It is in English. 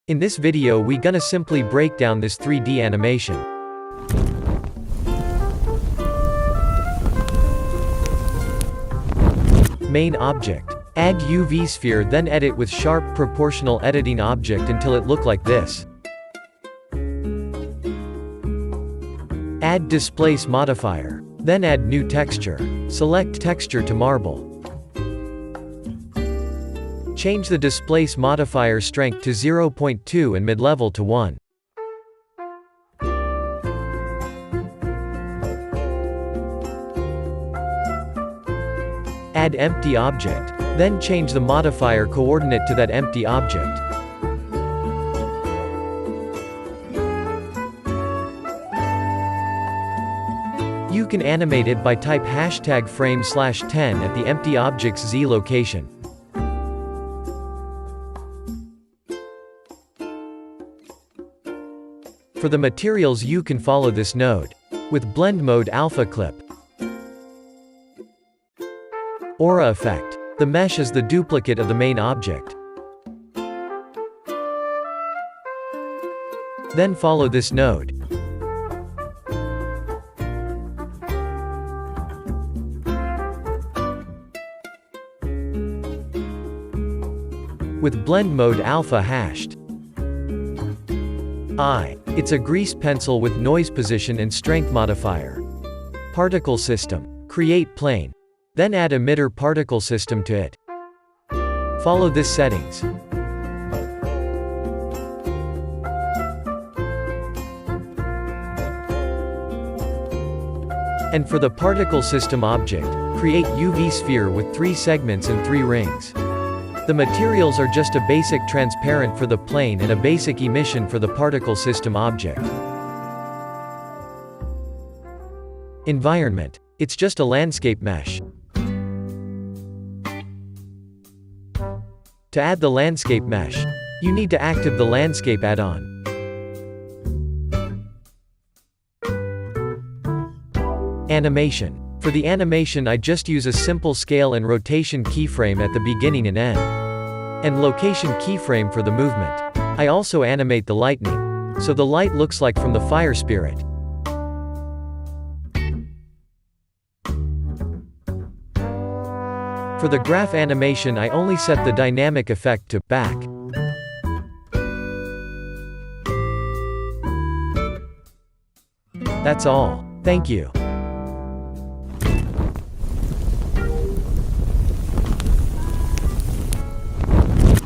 In this video we gonna simply break down this 3D animation. Main object. Add UV sphere, then edit with sharp proportional editing object until it look like this. Add displace modifier. Then add new texture. Select texture to marble. Change the displace modifier strength to 0.2 and mid-level to 1. Add empty object. Then change the modifier coordinate to that empty object. You can animate it by type #frame/10 at the empty object's Z location. For the materials you can follow this node. With blend mode alpha clip. Aura effect. The mesh is the duplicate of the main object. Then follow this node. With blend mode alpha hashed. It's a grease pencil with noise position and strength modifier. Particle system. Create plane. Then add emitter particle system to it. Follow this settings. And for the particle system object, create UV sphere with 3 segments and 3 rings. The materials are just a basic transparent for the plane and a basic emission for the particle system object. Environment. It's just a landscape mesh. To add the landscape mesh, you need to activate the landscape add-on. Animation. For the animation I just use a simple scale and rotation keyframe at the beginning and end. And location keyframe for the movement. I also animate the lightning. So the light looks like from the Fire Spirit. For the graph animation I only set the dynamic effect to back. That's all. Thank you.